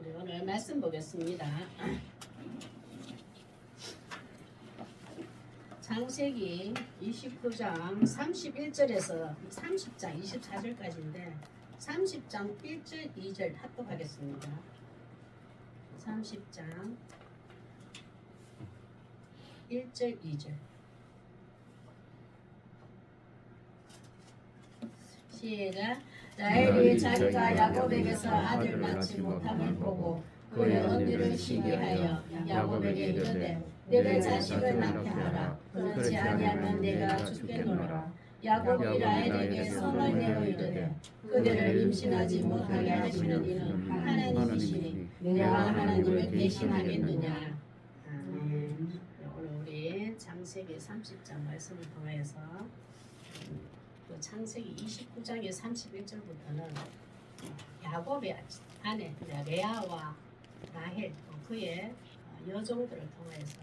우리 오늘 말씀 보겠습니다. 창세기 29장 31절에서 30장 24절까지인데 30장 1절 2절 합독하겠습니다. 30장 1절 2절 시작. 라헬이 자기가 야곱에게서 아들 낳지 못함을 보고 그의 언니를 시기하여 야곱에게 이르되 내게 자식을 낳게 하라. 그렇지 아니하면 내가 죽겠노라. 야곱이 라헬에게 선을 내어 이르되 그대를 임신하지 못하게 하시는 이는 하나님이시니 내가 하나님을 대신하겠느냐. 아멘. 오늘 우리 창세기 30장 말씀을 통해서 그 창세기 29장의 31절부터는 야곱의 아내 레아와 라헬 그의 여종들을 통해서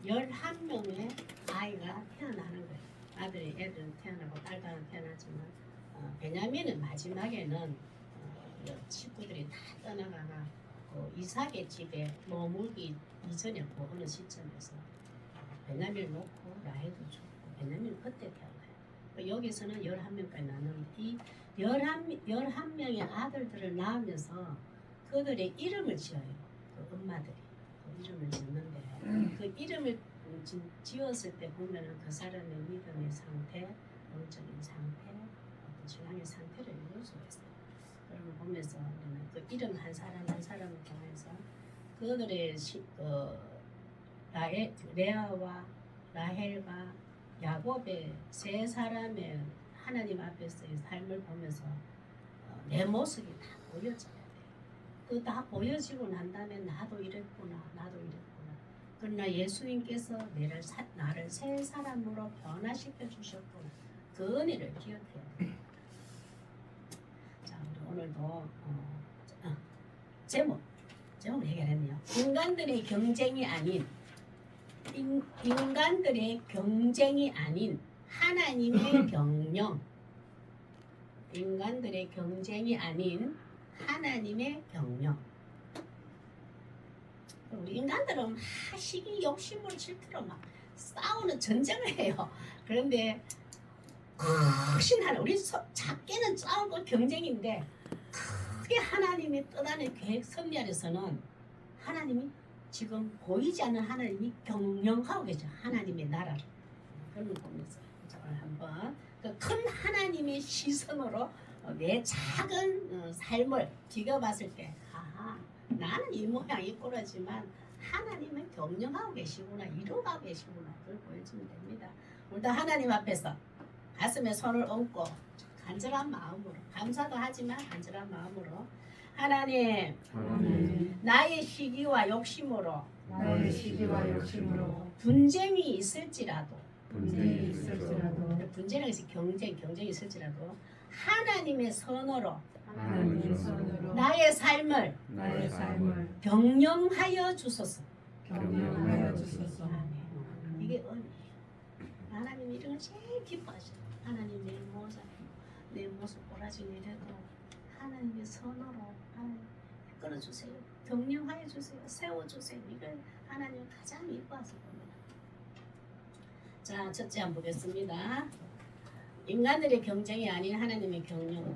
11명의 아이가 태어나는 거예요. 애들은 태어나고 딸도 태어나지만 베냐민은 마지막에는 식구들이 다 떠나가나 이삭의 집에 머물기 이전에 어느 시점에서 베냐민을 놓고 라헬도 죽고 베냐민은 그때 태어나요. 여기서는 11명까지 나누는데 이 11명의 아들들을 낳으면서 그들의 이름을 지어요. 그 엄마들이 그 이름을 짓는데 그 이름을 지었을 때 보면은 그 사람의 믿음의 상태, 영적인 상태, 신앙의 상태를 볼 수가 있어요. 그걸 보면서 우리는 그 이름 한 사람 한 사람을 통해서 그들의 레아와 라헬과 야곱의 세 사람의 하나님 앞에서의 삶을 보면서 내 모습이 다 보여져야 돼. 그 다 보여지고 난 다음에 나도 이랬구나. 그러나 예수님께서 나를 새 사람으로 변화시켜 주셨구나. 그 은혜를 기억해야 돼. 자, 우리 오늘도 제목을 얘기했네요. 인간들의 경쟁이 아닌 하나님의 경영. 인간들의 경쟁이 아닌 하나님의 경영. 우리 인간들은 시기 욕심으로 질투로 막 싸우는 전쟁을 해요. 그런데 크신 하나님, 우리 작게는 싸우고 경쟁인데 크게 하나님이 떠나는 계획 섭리 아래서는 하나님이 지금 보이지 않는 하나님이 경영하고 계셔. 하나님의 나라를. 그런 걸 보면서 오늘 한번 그 큰 하나님의 시선으로 내 작은 삶을 비교봤을 때 나는 이 모양 이 꼴이지만 하나님은 경영하고 계시구나, 이루어가고 계시구나. 그걸 보여주면 됩니다. 오늘도 하나님 앞에서 가슴에 손을 얹고 간절한 마음으로, 감사도 하지만 간절한 마음으로 하나님, 나의 시기와 욕심으로 분쟁이 있을지라도 분쟁이 경쟁이 있을지라도 하나님의 선으로 나의 삶을 경영하여 주소서. 이게 은혜예요. 하나님이 이런 걸 제일 기뻐하셔요. 하나님 내 모습 꼬라지는 이래도 하나님의 선으로 하나님 끌어주세요. 경영하여 주세요. 세워주세요. 이걸 하나님 가장 이뻐하실 겁니다. 자, 첫째 한번 보겠습니다. 인간들의 경쟁이 아닌 하나님의 경영.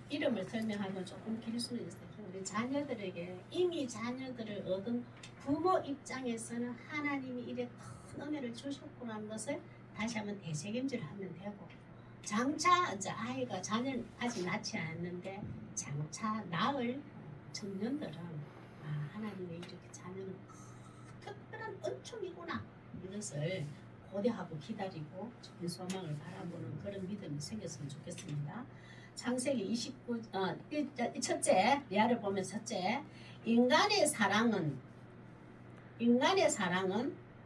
이름을 설명하면 조금 길 수는 있어요. 우리 자녀들에게 이미 자녀들을 얻은 부모 입장에서는 하나님이 이래 큰 은혜를 주셨구나 하는 것을 다시 한번 되새김질을 하면 되고, 장차 이제 아이가 자녀를 아직 낳지 않았는데 장차 낳을 청년들은 하나님의 이렇게 자녀는 특별한 은총이구나 이것을 고대하고 기다리고 좋은 소망을 바라보는 그런 믿음이 생겼으면 좋겠습니다. 창세기 29 첫째 레아를 보면 첫째 인간의 사랑은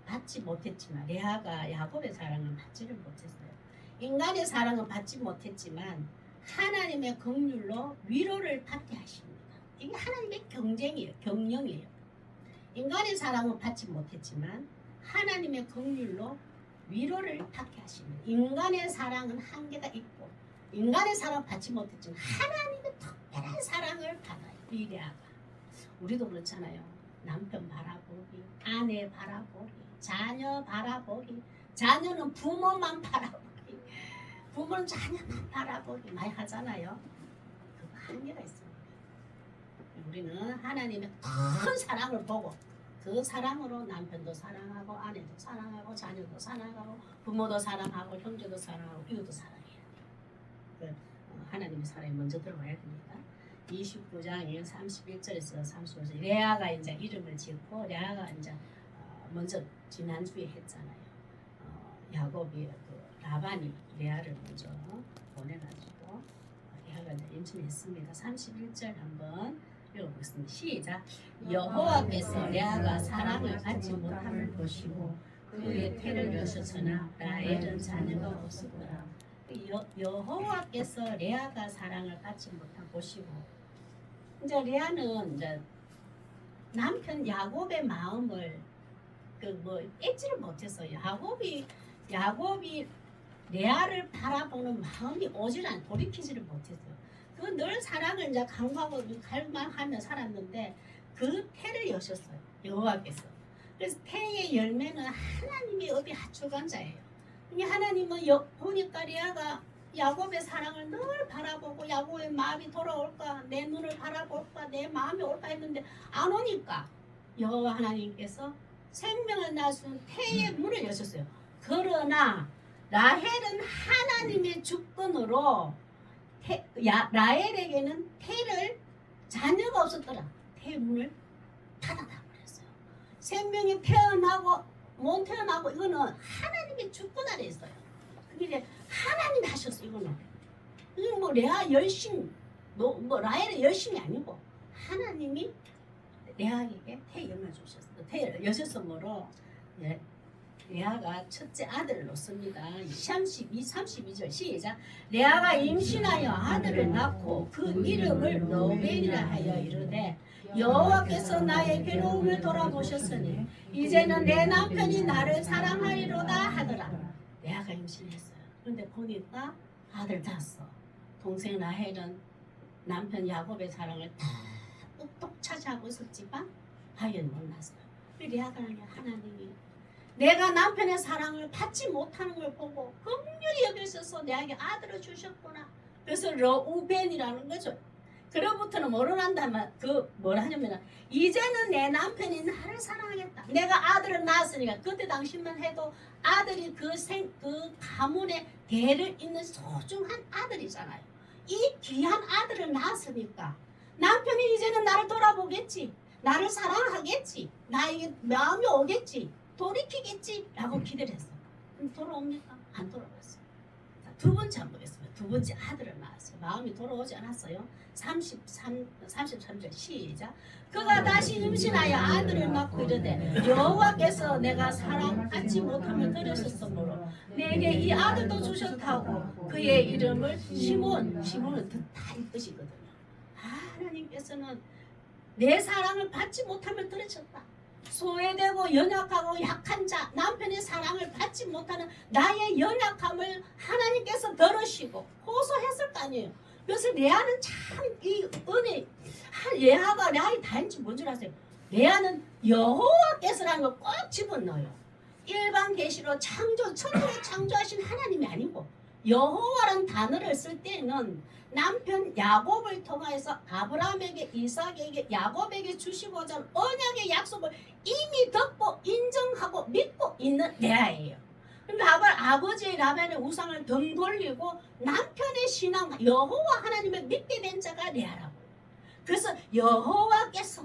받지 못했지만 레아가 야곱의 사랑을 받지를 못했어요. 인간의 사랑은 받지 못했지만 하나님의 긍휼로 위로를 받게 하십니다. 이게 하나님의 경영이에요. 인간의 사랑은 받지 못했지만 하나님의 긍휼로 위로를 받게 하십니다. 인간의 사랑은 한계가 있고 인간의 사랑을 받지 못했지만 하나님의 특별한 사랑을 받아요. 이 레아가 우리도 그렇잖아요. 남편 바라보기, 아내 바라보기, 자녀 바라보기, 자녀는 부모만 바라보기, 부모는 자녀만 바라보기 많이 하잖아요. 그 한계가 있습니다. 우리는 하나님의 큰 사랑을 보고 그 사랑으로 남편도 사랑하고 아내도 사랑하고 자녀도 사랑하고 부모도 사랑하고 형제도 사랑하고 이웃도 사랑해요. 하나님의 사랑이 먼저 들어가야 됩니다. 29장에 31절에서 35절 레아가 이제 이름을 짓고 레아가 이제 먼저 지난주에 했잖아요. 야곱이 라반이 레아를 먼저 보내가지고 레아가 이제 임신했습니다. 31절 한번 읽어보겠습니다. 시작. 여호와께서 레아가 사랑을 받지 못함을 보시고 그의 태를 여셨으나 라헬은 자녀가 없었더라. 여호와께서 레아가 사랑을 받지 못함 보시고 이제 레아는 이제 남편 야곱의 마음을 뺏지를 못했어요. 야곱이 레아를 바라보는 마음이 오질 않 돌이키지를 못했어요. 그 늘 사랑을 이제 강구하고 갈망하며 살았는데 그 태를 여셨어요. 여호와께서. 그래서 태의 열매는 하나님의 업이 하출한 자예요. 하나님은 보니까 레아가 야곱의 사랑을 늘 바라보고 야곱의 마음이 돌아올까 내 눈을 바라볼까 내 마음이 올까 했는데 안 오니까 여호와 하나님께서 생명을 낳으신 태의 문을 여셨어요. 그러나 라헬은 하나님의 주권으로 라헬에게는 태를 자녀가 없었더라. 태의 문을 닫아버렸어요. 생명이 태어나고 못 태어나고 이거는 하나님의 주권 아래 있어요. 그게 하나님이 하셨어요. 이거는 이거 뭐 레아 열심 뭐 라헬의 열심이 아니고 하나님이 레아에게 태영을 주셨어요. 태를 여셨으므로 레아가 첫째 아들을 낳습니다. 32절 시작. 레아가 임신하여 아들을 낳고 그 이름을 로벨이라 하여 이르되 여호와께서 나의 괴로움을 돌아보셨으니 이제는 내 남편이 나를 사랑하리로다 하더라. 레아가 임신했어요. 그런데 보니까 아들 낳았어. 동생 라헬은 남편 야곱의 사랑을 다 똑똑 차지하고 있었지만 과연 못 낳았어요. 레아가 하나님이 내가 남편의 사랑을 받지 못하는 걸 보고 긍휼히 여기셔서 내게 아들을 주셨구나. 그래서 러우벤이라는 거죠. 그로부터는 뭐를 한다면 뭐라 하냐면 이제는 내 남편이 나를 사랑하겠다. 내가 아들을 낳았으니까 그때 당시만 해도 아들이 그 가문의 대를 잇는 소중한 아들이잖아요. 이 귀한 아들을 낳았으니까 남편이 이제는 나를 돌아보겠지. 나를 사랑하겠지. 나에게 마음이 오겠지. 돌이키겠지 라고 기대를 했어. 그럼 돌아옵니까? 안 돌아왔어요. 두 번째 한번 보겠습니다. 두 번째 아들을 낳았어요. 마음이 돌아오지 않았어요. 33절 시작. 그가 다시 임신하여 아들을 낳고 이르되 여호와께서 내가 사랑받지 못함을 들으셨으므로 내게 이 아들도 주셨다고 그의 이름을 시몬은 다 뜻이거든요. 하나님께서는 내 사랑을 받지 못함을 들으셨다. 소외되고 연약하고 약한 자 남편의 사랑을 받지 못하는 나의 연약함을 하나님께서 들으시고 호소했을 거 아니에요. 그래서 레아는 참 이 은혜 레아가 레아의 다인지 뭔지 아세요? 레아는 여호와께서라는 걸 꼭 집어넣어요. 일반 계시로 천지를 창조하신 하나님이 아니고 여호와라는 단어를 쓸 때는 남편 야곱을 통해서 아브라함에게 이삭에게 야곱에게 주시고자 하는 언약의 약속을 이미 듣고 인정하고 믿고 있는 레아예요. 그러니까 아버지의 라반의 우상을 등 돌리고 남편의 신앙 여호와 하나님을 믿게 된 자가 레아라고. 그래서 여호와께서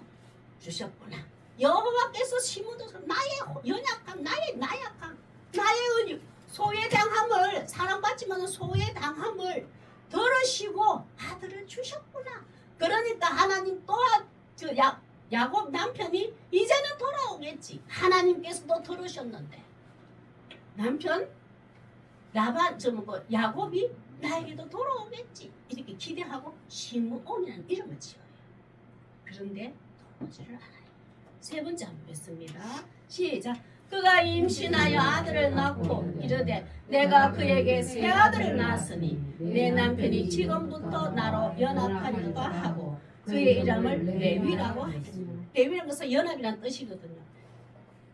주셨구나. 여호와께서 심어둬서 나의 연약함 나의 나약함 나의 소외당함을 사랑받지만 소외당함을 들으시고 아들을 주셨구나. 그러니까 하나님 또한 야곱 남편이 이제는 돌아오겠지. 하나님께서도 들으셨는데 남편 야곱이 나에게도 돌아오겠지. 이렇게 기대하고 시므온이라는 이름을 지어요. 그런데 돌아오지를 않아요. 세 번째 한번 뵙습니다. 시작. 그가 임신하여 아들을 낳고 이르되 내가 그에게 새 아들을 낳았으니 내 남편이 지금부터 나로 연합하리라 하고 그의 이름을 레위라고 하겠습니다. 레위라는 것은 연합이라는 뜻이거든요.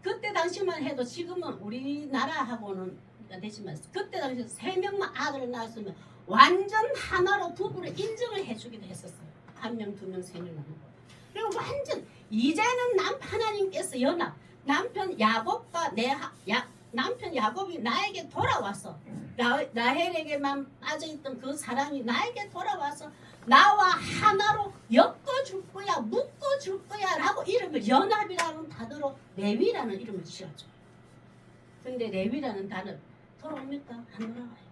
그때 당시만 해도 지금은 우리나라하고는 되지만 그때 당시 3명만 아들을 낳았으면 완전 하나로 부부를 인정을 해주기도 했었어요. 1명, 2명, 3명 나누고. 그리고 완전 이제는 하나님께서 연합 남편 야곱과 남편 야곱이 나에게 돌아와서 라헬에게만 빠져있던 그 사랑이 나에게 돌아와서 나와 하나로 엮어줄 거야 묶어줄 거야 라고 이름을 연합이라는 단어로 레위라는 이름을 지어줘요. 근데 레위라는 단어 돌아옵니까? 안 돌아와요.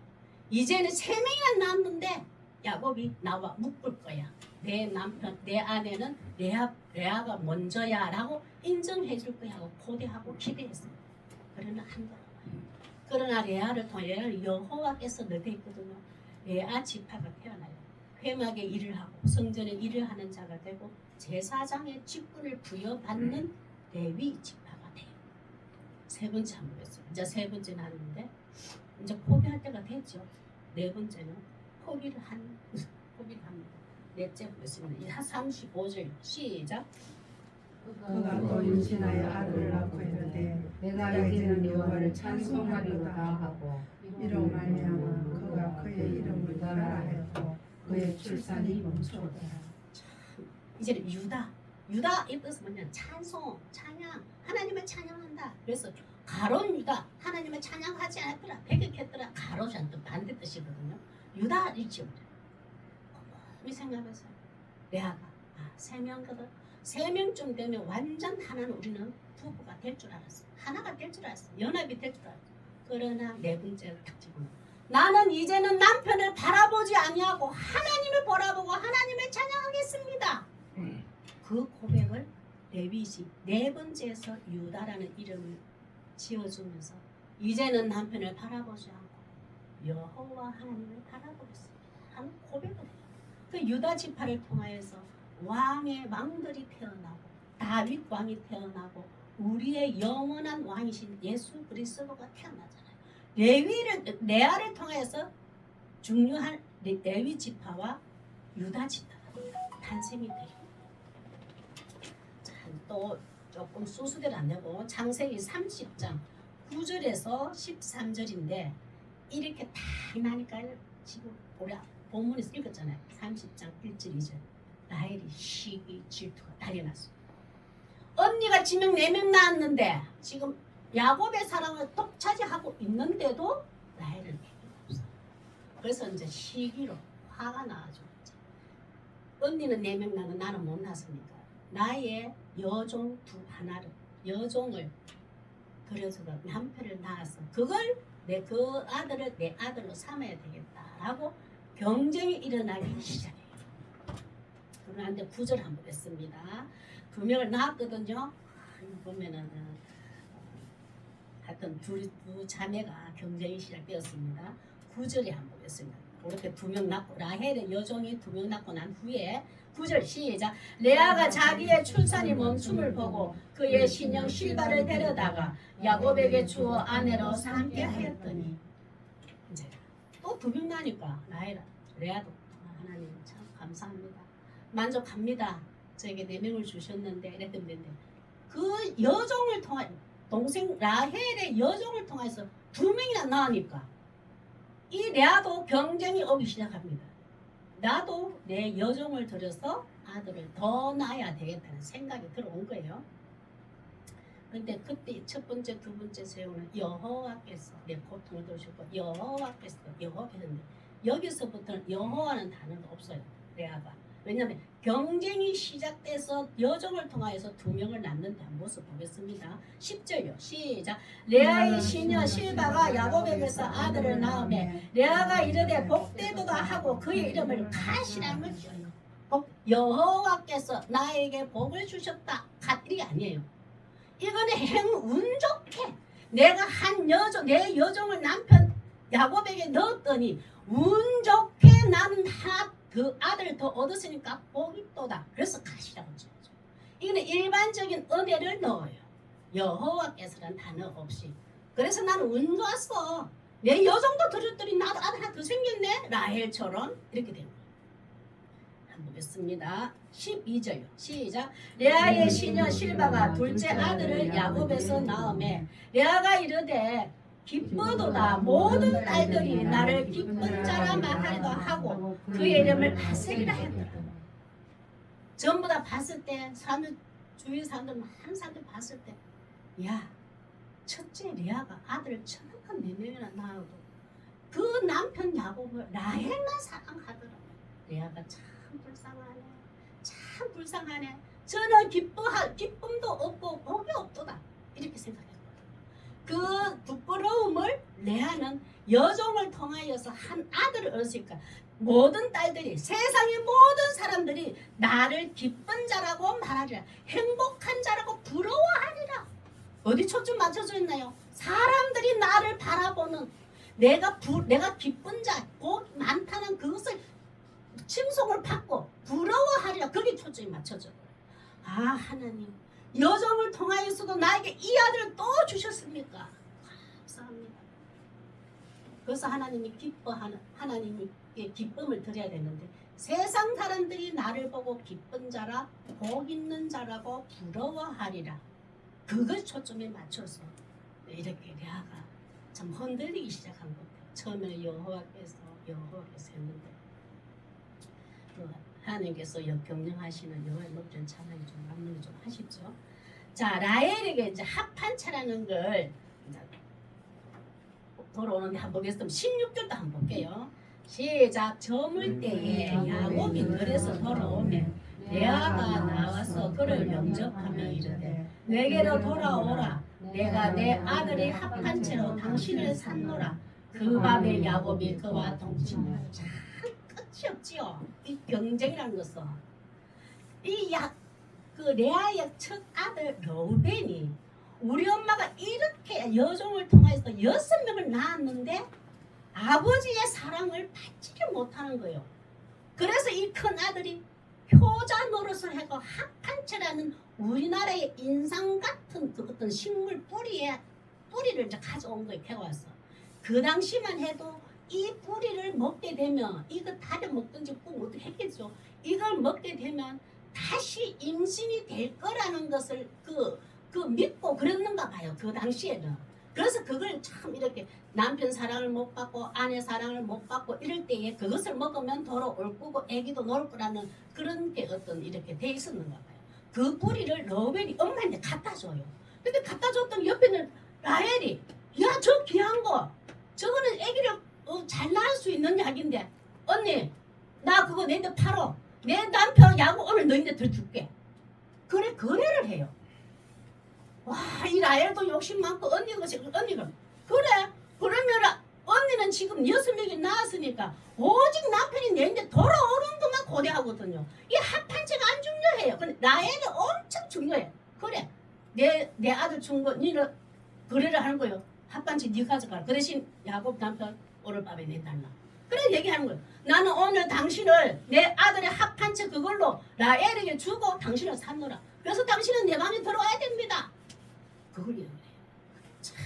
이제는 3명이나 낳았는데 야곱이 나와 묶을 거야. 내 남편, 내 아내는 레아가 먼저야 라고 인정해 줄 거야 하고 고대하고 기대했어요. 그러나 안 돌아와요. 그러나 레아를 통해 여호와께서 늘 돼 있거든요. 레아 지파가 태어나요. 회막의 일을 하고 성전의 일을 하는 자가 되고 제사장의 직분을 부여받는 레위 지파가 돼요. 3번째 한번 했어요. 이제 3번째 나누는데 이제 포기할 때가 됐죠. 4번째는 포기를 합니다. 넷째 보겠습니다. 35절 시작. 그가 또 임신하여 아들을 낳고 있는데 내가 이제는 여호와를 찬송하리로다 하고 이로 말미암아 그가 그의 이름을 유다라 하였고 그의 출산이 멈추었더라. 이제는 유다 이 뜻은 뭐냐? 찬송, 찬양, 하나님을 찬양한다. 그래서 가론 유다, 하나님을 찬양하지 않았더라, 배격했더라. 가로란 또 반대 뜻이거든요. 유다 있죠. 이 생각해서 레아가 3명거든. 3명쯤 되면 완전 하나는 우리는 부부가 될 줄 알았어. 하나가 될 줄 알았어. 연합이 될 줄 알았어. 그러나 4번째 특징은 나는 이제는 남편을 바라보지 아니하고 하나님을 바라보고 하나님을 찬양하겠습니다. 그 고백을 레위시 4번째에서 유다라는 이름을 지어주면서 이제는 남편을 바라보지 않고 여호와 하나님을 바라보겠습니다 하는 고백을 해요. 그 유다 지파를 통하여서 왕들이 태어나고 다윗 왕이 태어나고 우리의 영원한 왕이신 예수 그리스도가 태어나잖아요. 레아를 통해서 중요한 레위 지파와 유다 지파가 탄생이 돼요. 자, 또 조금 순서대로 안 되고 창세기 30장 9절에서 13절인데 이렇게 딱 나니까 지금 우리 본문에서 읽었잖아요. 30장 1절 2절 라헬이 시기 질투가 달려났어요. 언니가 지명 4명 낳았는데 지금 야곱의 사랑을 독차지하고 있는데도 라헬은 애가 없어요. 그래서 이제 시기로 화가 나가지고 언니는 4명 낳고 나는 못 낳았으니까 나의 여종 하나를 여종을 들여서도 남편을 낳았어. 그걸 내 아들로 삼아야 되겠다라고 경쟁이 일어나기 시작해요. 그런데 9절 한번 했습니다. 2명을 낳았거든요. 보면은 하여튼 두 자매가 경쟁이 시작되었습니다. 9절에 한번 했습니다. 그렇게 2명 낳고 라헬의 여종이 2명 낳고 난 후에 9절 시작. 레아가 자기의 출산이 멈춤을 보고 그의 신영 실바를 데려다가 야곱에게 주어 아내로 함께 하였더니 이제 또 2명 나니까 레아도 하나님 참 감사합니다. 만족합니다. 저에게 4명을 주셨는데 이랬는데 그 여종을 통해 동생 라헬의 여종을 통해서 2명이나 낳으니까 이 레아도 경쟁이 오기 시작합니다. 나도 내 여종을 들여서 아들을 더 낳아야 되겠다는 생각이 들어온 거예요. 근데 그때 첫 번째, 두 번째 세우는 여호와께서 내 고통을 들으셨고 여호와께서 여기서부터는 여호와는 단어가 없어요. 레아가. 왜냐하면 경쟁이 시작돼서 여종을 통하여서 2명을 낳는데 모습 보겠습니다. 10절요. 시작. 레아의 시녀 실바가 야곱에게서 아들을 낳으매 레아가 이르되 복되도다 하고 그의 이름을 갓이라는 지어요. 여호와께서 나에게 복을 주셨다. 갓이 아니에요. 이거는 운 좋게 내가 내 여종을 남편 야곱에게 넣었더니 운 좋게 나는 그 아들을 더 얻었으니까 복이 또다. 그래서 갓이라고 지어죠. 이거는 일반적인 은혜를 넣어요. 여호와께서는 단어 없이. 그래서 나는 운 좋았어. 내 여종도 들었더니 나도 아들 하나 더 생겼네. 라헬처럼 이렇게 된 거예요. 보겠습니다. 12절요. 시작. 레아의 시녀 실바가 둘째 아들을 야곱에서 낳음에 레아가 이르되 기뻐도다 모든 딸들이 나를 기쁜 자라 말하리라 하고 그의 이름을 아셀이라 했더라. 전부 다 봤을 때 사람들 주위 사람들 많은 사람들 봤을 때 야 첫째 레아가 아들을 저렇게 4명이나 낳아도 그 남편 야곱을 라헬만 사랑하더라. 레아가 참 불쌍하네. 참 불쌍하네. 저는 기쁨도 없고 복이 없도다. 이렇게 생각했거든. 그 부끄러움을 레아는 여종을 통하여서 한 아들을 얻으니까 모든 딸들이 세상의 모든 사람들이 나를 기쁜 자라고 말하리라. 행복한 자라고 부러워하리라. 어디 초점 맞춰져 있나요? 사람들이 나를 바라보는 내가 기쁜 자, 복 많다는 그것을 칭송을 받고 부러워하리라. 거기 초점이 맞춰져. 아 하나님 여종을 통하여서도 나에게 이 아들을 또 주셨습니까? 감사합니다. 그래서 하나님이 하나님께 기쁨을 드려야 되는데 세상 사람들이 나를 보고 기쁜 자라 복 있는 자라고 부러워하리라. 그걸 초점에 맞춰서 이렇게 레아가 참 흔들리기 시작한 것 같아요. 처음에 여호와께서 했는데 하나님께서 역경영하시는 여호와의 목전 찬양이 좀 맞는 좀 하십시오. 자 라헬에게 이제 합판차라는 걸 돌아오는데 한번 보겠습니다. 16절도 한번 볼게요. 시작. 저물 때에 야곱이 들에서 돌아오면 레아가 나와서 그를 영접하며 이르되 내게로 돌아오라. 내가 내 아들의 합판채로 당신을 샀노라. 그 밤에 야곱이 그와 동침하여 참 끝이 없지요. 이 경쟁이라는 것은 그 레아의 첫 아들 르우벤이 우리 엄마가 이렇게 여종을 통해서 6명을 낳았는데 아버지의 사랑을 받지를 못하는 거예요. 그래서 이 큰 아들이 효자 노릇을 하고 합판채라는 우리나라의 인상 같은 그 어떤 식물 뿌리를 이제 가져온 거예요. 캐와서 그 당시만 해도 이 뿌리를 먹게 되면 이거 다려 먹든지 꼭 어떻게 했겠죠. 이걸 먹게 되면 다시 임신이 될 거라는 것을 그 믿고 그랬는가 봐요. 그 당시에는. 그래서 그걸 참 이렇게 남편 사랑을 못 받고 아내 사랑을 못 받고 이럴 때에 그것을 먹으면 돌아올 거고 애기도 놀 거라는 그런 게 어떤 이렇게 돼 있었는가 봐요. 그 뿌리를 르우벤이 엄마한테 갖다 줘요. 근데 갖다 줬더니 옆에는 라헬이 야 저 귀한 거 저거는 애기를 잘 낳을 수 있는 약인데 언니 나 그거 너희들 팔어. 내 남편 야구 오늘 너희들 더 줄게. 그래 거래를 해요. 와 이 라헬도 욕심 많고 언니가 그래 그러면 언니는 지금 6명이 낳았으니까 오직 남편이 내인데 돌아오는 것만 고대하거든요. 이 합판체가 안 중요해요. 근데 라헬이 엄청 중요해. 그래 내 아들 준 거 니는 거래를 하는 거예요. 합판체 니 가져가라. 그 대신 야곱 남편 오늘 밤에 내달라. 그래 얘기하는 거예요. 나는 오늘 당신을 내 아들의 합판체 그걸로 라헬에게 주고 당신을 샀노라. 그래서 당신은 내 방에 들어와야 됩니다. 그걸 얘기해요. 참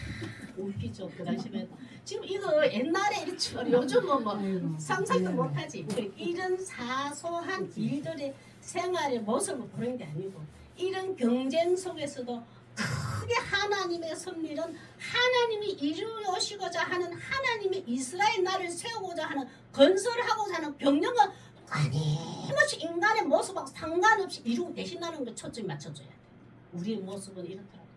웃기죠. 그 당시면 지금 이거 옛날에 이렇죠. 요즘은 뭐 상상도 못하지. 이런 사소한 일들의 생활의 모습을 보는 게 아니고 이런 경쟁 속에서도 크게 하나님의 섭리는 하나님이 이루시고자 하는 하나님의 이스라엘 나라를 세우고자 하는 건설하고자 하는 병력은 끊임없이 인간의 모습하고 상관없이 이루고 계신다는 걸 초점이 맞춰줘야 돼. 우리의 모습은 이렇더라고.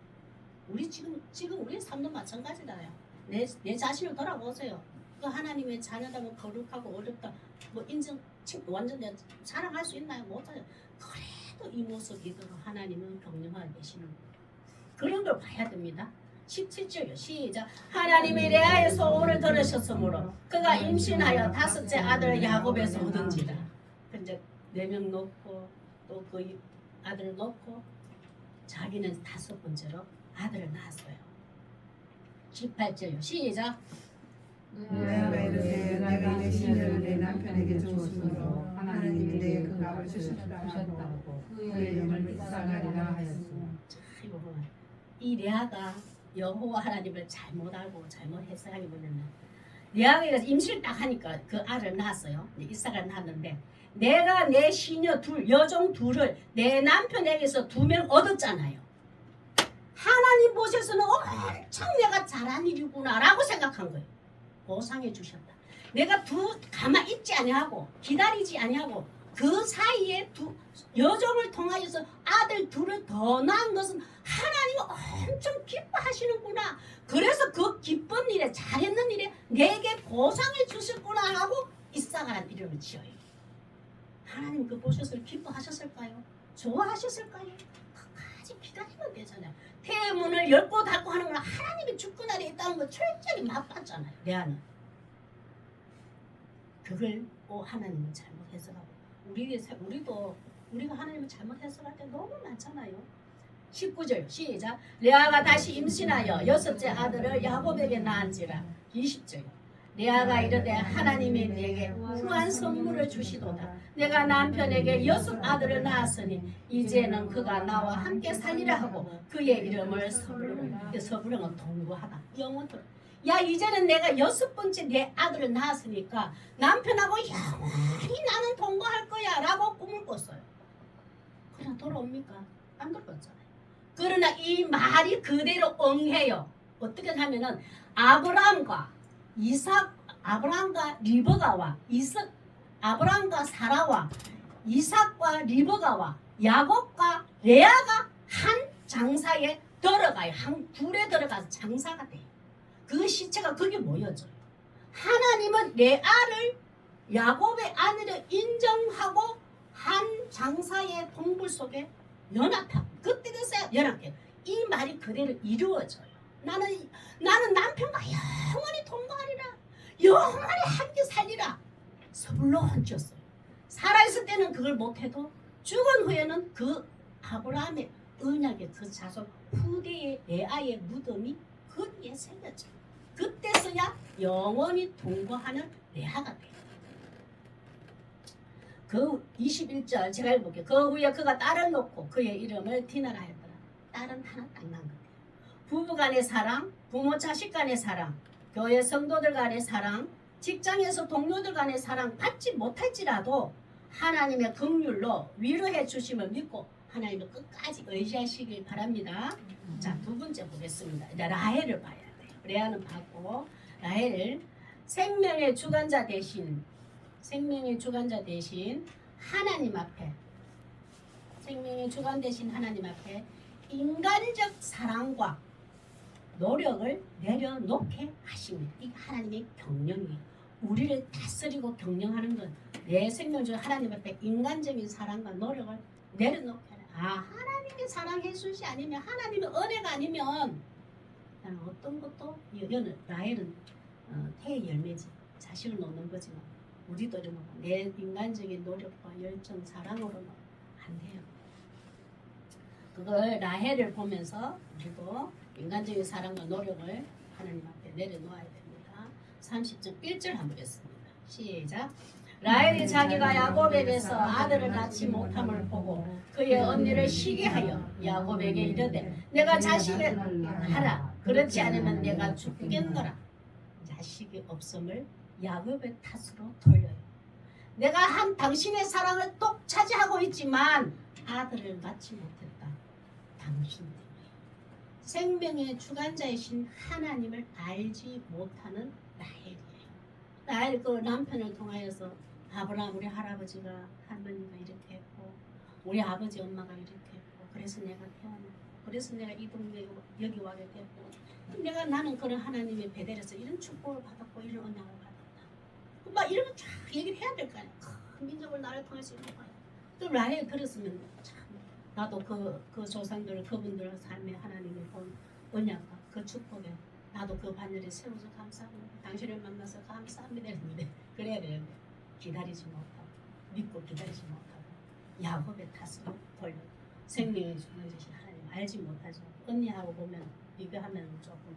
우리 지금 우리 삶도 마찬가지다요. 내 자신을 돌아보세요. 그 하나님의 자녀다면 거룩하고 어렵다. 뭐 인정 완전 내가 사랑할 수 있나요? 못하죠. 그래도 이 모습 이대로 하나님은 경영하고 계시는 거예요. 그런 걸 봐야 됩니다. 17절요. 시작. 하나님이 레아의 소원을 들으셨으므로 그가 임신하여 5째 아들 야곱에서 얻은지라. 근데 4명 놓고 또 그 아들을 놓고 자기는 5번째로 아들을 낳았어요. 18절요. 시작. 레아가 이르되 내가 내 시녀를 내 남편에게 주었으므로 하나님이 내게 그 값을 주셨다고 그의 이름을 이삭하리라 하였으며. 이 레아가 여호와 하나님을 잘못 알고 잘못 해석하기 뭐냐면 레아가 이래서 임신을 딱 하니까 그 알을 낳았어요. 이삭을 낳았는데 내가 내 시녀 둘, 여종 둘을 내 남편에게서 2명 얻었잖아요. 하나님 보셔서는 엄청 내가 잘한 일이구나 라고 생각한 거예요. 보상해 주셨다. 내가 가만 있지 아니하고 기다리지 아니하고 그 사이에 여종을 통하여서 아들 둘을 더 낳은 것은 하나님이 엄청 기뻐하시는구나. 그래서 그 기쁜 일에 잘했는 일에 내게 보상해 주셨구나 하고 이삭이라는 이름을 지어요. 하나님 그 보셔서 기뻐하셨을까요? 좋아하셨을까요? 끝까지 기다리면 되잖아요. 태문을 열고 닫고 하는 건 하나님이 주권아래 있다는 걸 철저히 맛봤잖아요. 레아는 그걸 하나님은 잘못 해석하고 우리도 우리가 하나님을 잘못 해석할 때 너무 많잖아요. 19절 시작. 레아가 다시 임신하여 6째 아들을 야곱에게 낳은지라. 20절. 레아가 이르되 하나님이 내게 후한 선물을 주시도다. 내가 남편에게 6 아들을 낳았으니 이제는 그가 나와 함께 살리라 하고 그의 이름을 서부르. 서부르는 동거하다. 영원토록. 야 이제는 내가 6번째 내 아들을 낳았으니까 남편하고 영원히 나는 동거할 거야 라고 꿈을 꿨어요. 그냥 돌아옵니까? 안 돌아왔잖아요. 그러나 이 말이 그대로 응해요. 어떻게 하면은 아브라함과 리브가와 아브라함과 사라와 이삭과 리브가와 야곱과 레아가 한 장사에 들어가요. 한 굴에 들어가서 장사가 돼요. 그 시체가 거기 모여져요. 하나님은 레아를 야곱의 아내를 인정하고 한 장사의 동굴 속에 연합하고 그때 돼서 연합해요. 이 말이 그대로 이루어져요. 나는 남편과 영원히 동거하리라. 영원히 함께 살리라. 서둘러 얹었어요. 살아있을 때는 그걸 못해도 죽은 후에는 그 아브라함의 언약의 그 자손 후대의 레아의 무덤이 거기에 생겼죠. 그때서야 영원히 동거하는 레아가 돼요. 그 21절 제가 읽어볼게요. 그 후에 그가 딸을 놓고 그의 이름을 디나라 했더라. 딸은 하나 딱 난 거예요. 부부간의 사랑, 부모 자식 간의 사랑, 교회 성도들 간의 사랑, 직장에서 동료들 간의 사랑 받지 못할지라도 하나님의 긍휼로 위로해 주심을 믿고 하나님을 끝까지 의지하시길 바랍니다. 자, 2번째 보겠습니다. 이제 라헬을 봐야 돼요. 레아는 봤고 라헬을 생명의 주관자 대신 하나님 앞에 생명의 주관 대신 하나님 앞에 인간적 사랑과 노력을 내려놓게 하십니다. 이게 하나님의 경영이에요. 우리를 다스리고 경영하는 건 내 생명 중 하나님 앞에 인간적인 사랑과 노력을 내려놓게 하는. 하나님의 사랑의 숫이 아니면 하나님의 은혜가 아니면 나는 어떤 것도 라헬은 태의 열매지. 자식을 놓는 거지만 우리도 이런 내 인간적인 노력과 열정, 사랑으로는 안 돼요. 그걸 라헬을 보면서 우리도 인간적인 사랑과 노력을 하나님 앞에 내려놓아야 됩니다. 30절 1절 한번 보겠습니다. 시작. 라헬이 자기가 야곱에게서 아들을 낳지 못함을 보고 그의 언니를 시기하여 야곱에게 이르되 내가 자식을 하라. 그렇지 않으면 내가 죽겠노라. 자식이 없음을 야곱의 탓으로 돌려요. 내가 한 당신의 사랑을 똑 차지하고 있지만 아들을 낳지 못했다. 당신 때문에. 생명의 주관자이신 하나님을 알지 못하는 라헬이에요. 라헬 그 남편을 통하여서 아브라함 우리 할아버지가 할머니가 이렇게 했고 우리 아버지 엄마가 이렇게 했고 그래서 내가 태어났고 그래서 내가 이 동네에 여기 와게 됐고 나는 그런 하나님의 배달에서 이런 축복을 받았고 이런 은혜를 받았다. 막 이런 거 쫙 얘기를 해야 될 거 아니야. 큰 민족을 나를 통해서 이런 거야. 또 라헬 들었으면 참 나도 그 조상들 그분들 삶에 하나님이 본 은혜가 그 축복에 나도 그 반열에 세워서 감사합니다. 당신을 만나서 감사합니다. 그래야 되는데 기다리지 못하고 믿고 기다리지 못하고 야곱의 탓으로 돌려 생명의 주관자신 하나님 알지 못하죠. 언니하고 보면 비교하면 조금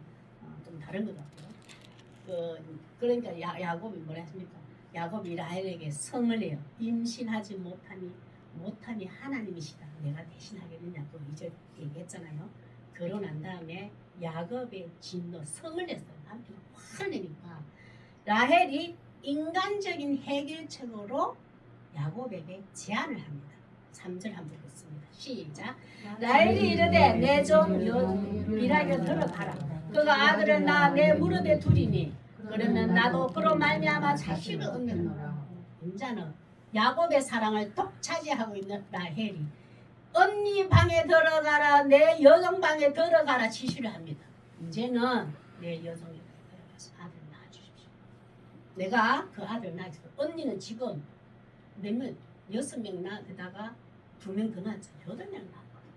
좀 다른 것 같고요. 그러니까 야곱이 뭐라 했습니까? 야곱이 라헬에게 성을 내요. 임신하지 못함이 하나님이시다. 내가 대신하겠느냐. 그 2절 얘기했잖아요. 결혼한 다음에 야곱의 진노 성을 냈어요. 남편이 화를 내니까 라헬이 인간적인 해결책으로 야곱에게 제안을 합니다. 3절 한번 보겠습니다. 시작. 라헬이 이르되 내 종 비라에게 들어가라. 그가 아들을 낳아 내 무릎에 두리니 그러면 나도 그로 말미암아 자식을 얻느니라. 인자는 야곱의 사랑을 독차지하고 있는 라헬이 언니 방에 들어가라, 내 여종 방에 들어가라 지시를 합니다. 이제는 내 여종이 들어가서 아들 낳아주십시오. 내가 그 아들 낳았어. 언니는 지금 몇 명, 6명 낳다가 2명 더 낳았죠. 8명 낳았거든.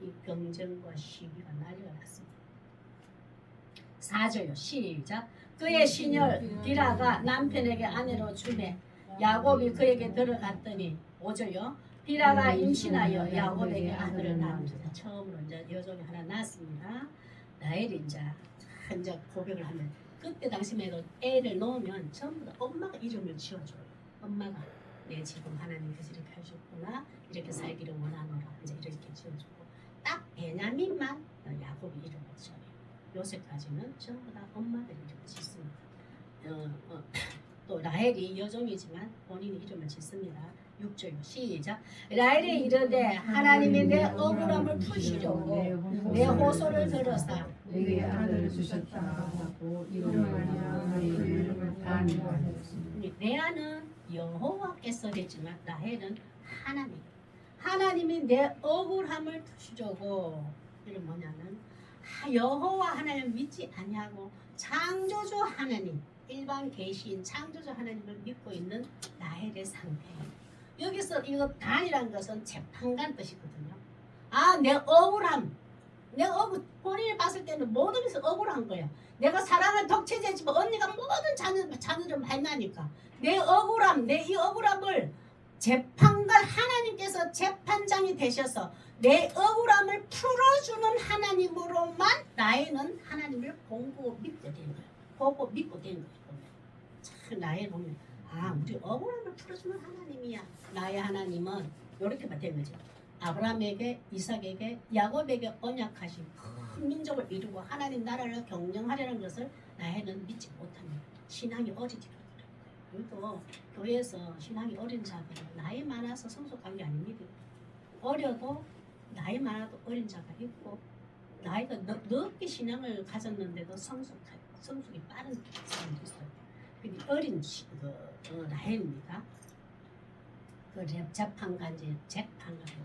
이 경쟁과 시비가 난리가 났습니다. 4절요. 시작. 그의 시녀 비라가 남편에게 아내로 주매 야곱이 그에게 들어갔더니 5절요. 비라가 임신하여 야곱에게 아들을 낳습니다. 처음으로 이제 여종이 하나 낳았습니다. 라헬이 이제 고백을 하면 그때 당시에도 애를 놓으면 전부 다 엄마가 이름을 지어줘요. 엄마가 내 지금 하나님께서 이렇게 하셨구나, 이렇게 살기를 원하노라, 이제 이렇게 지어주고 딱 베냐민만 야곱이 이름을 지어요. 요새까지는 전부 다 엄마들이 이름을 짓습니다. 또 라헬이 여종이지만 본인이 이름을 짓습니다. 6절 시작. 라헬이 이르되 하나님이 내 억울함을 푸시려고 내 호소를 들으사 내게 아들을 주셨다 하고 이름을 이름을 다니라. 레아는 여호와께서 됐지만 라헬은 하나님이 내 억울함을 푸시려고. 이는 뭐냐면 여호와 하나님을 믿지 아니하고 창조주 하나님, 일반 계시인 창조주 하나님을 믿고 있는 라헬의 상태예요. 여기서 이거 단이라는 것은 재판관 뜻이거든요. 내 억울함, 본인이 봤을 때는 모든 것이 억울한 거야. 내가 사랑을 독체제지만 언니가 모든 자녀를 만나니까 내 억울함, 내 이 억울함을 재판관 하나님께서 재판장이 되셔서 내 억울함을 풀어주는 하나님으로만 나에는 하나님을 보고 믿게 된 거예요. 보고 믿고 된 거예요. 참 나에 보면 우리 억울함을 풀어주는 하나님이야. 나의 하나님은 이렇게만 된 거죠. 아브라함에게, 이삭에게, 야곱에게 언약하신 큰 민족을 이루고 하나님 나라를 경영하려는 것을 나에는 믿지 못합니다. 신앙이 어리지. 그리고 교회에서 신앙이 어린 자들은 나이 많아서 성숙한 게 아닙니다. 어려도 나이 많아도 어린 자가 있고 나이가 넓게 신앙을 가졌는데도 성숙이 빠른 사람도 있어요. 근데 어린 라헬입니다. 재판관지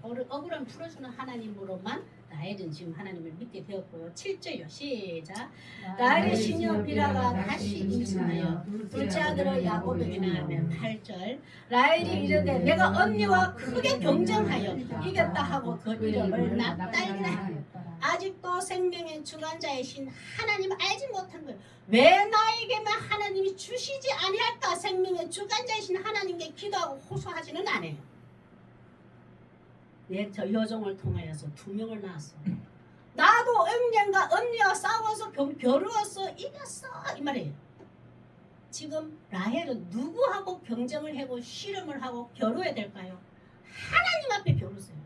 억울함 풀어주는 하나님으로만 라헬은 지금 하나님을 믿게 되었고요. 7절요. 시작. 라헬의 시녀 비라가 다시 임신하여 둘째 아들을 야곱에게 낳으면 8절. 라헬이 이르되 내가 언니와 크게 경쟁하여 이겼다 하고 그 이름을 납달리라 하였더라. 아직도 생명의 주관자이신 하나님을 알지 못한 거예요. 왜 나에게만 하나님이 주시지 아니할까? 생명의 주관자이신 하나님께 기도하고 호소하지는 않아요. 내 여종을 통하여서 2명을 낳았어. 나도 언젠가 언니와 싸워서 겨루어서 이겼어 이 말이에요. 지금 라헬은 누구하고 경쟁을 하고 씨름을 하고 겨루어야 될까요? 하나님 앞에 겨루세요.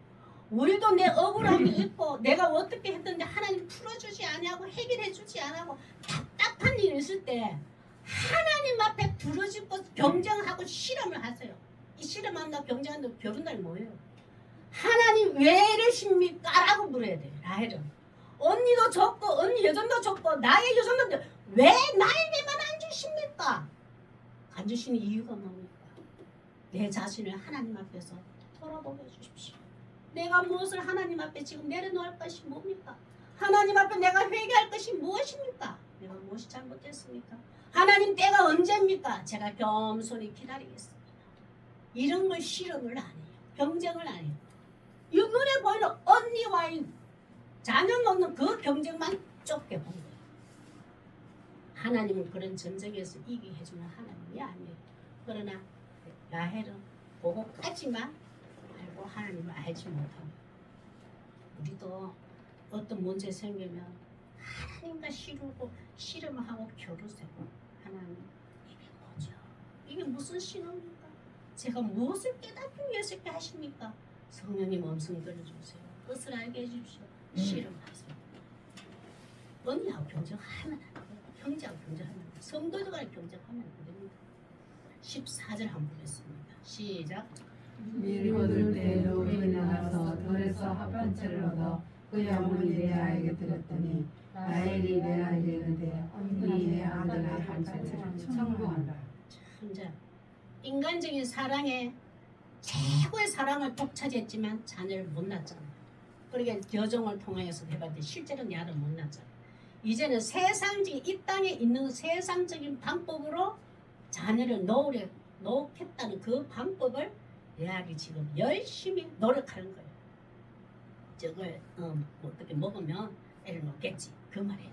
우리도 내 억울함이 있고 내가 어떻게 했던데 하나님 풀어주지 아니하고 해결해주지 않고 답답한 일이 있을 때 하나님 앞에 부르짖고 경쟁하고 실험을 하세요. 이 실험한다 경쟁한다 겨룬다는 뭐예요? 하나님 왜 이러십니까? 라고 물어야 돼요. 라헬은 언니도 줬고 언니 여전도 줬고 나의 여전도 왜 나에게만 안 주십니까? 안 주시는 이유가 뭡니까? 내 자신을 하나님 앞에서 돌아보게 해주십시오. 내가 무엇을 하나님 앞에 지금 내려놓을 것이 뭡니까? 하나님 앞에 내가 회개할 것이 무엇입니까? 내가 무엇이 잘못됐습니까? 하나님 때가 언제입니까? 제가 겸손히 기다리겠습니다. 이런 걸 실험을 안 해요. 경쟁을 안 해요. 이 눈에 보이는 언니와의 자녀 놓는 그 경쟁만 좁게 본 거예요. 하나님은 그런 전쟁에서 이기게 해주는 하나님이 아니에요. 그러나 라헬은 그거까지만 알고 하나님을 알지 못하고 우리도 어떤 문제 생기면 하나님과 씨름을 하고 겨루세요. 하나님 이게 뭐죠? 이게 무슨 신호입니까? 제가 무엇을 깨닫기 위해서 이렇게 하십니까? 성령님 음성 들어주세요. 뜻을 알게 해주십시오. 씨름하세요. 언니하고 경쟁하면 안 돼요. 형제하고 경쟁하면 안 돼요. 성도들 간에 경쟁하면 안 됩니다. 14절 한번 보겠습니다. 시작. 미리 거둘 때 로벤이 나가서 들에서 합판체를 얻어 그의 어머니 레아에게 드렸더니 라헬이 레아에게 이르되 언니 내 아들의 합판체를 청구한다. 이제 인간적인 사랑에 최고의 사랑을 독차지했지만 자녀를 못 낳았잖아요. 그러니까 여정을 통하여서 해봤는데 실제로 내 아들 못 낳았잖아요. 이제는 세상적인 이 땅에 있는 세상적인 방법으로 자녀를 놓겠다는 그 방법을 레아가 지금 열심히 노력하는 거예요. 저걸 어떻게 먹으면 애를 놓겠지 그 말이에요.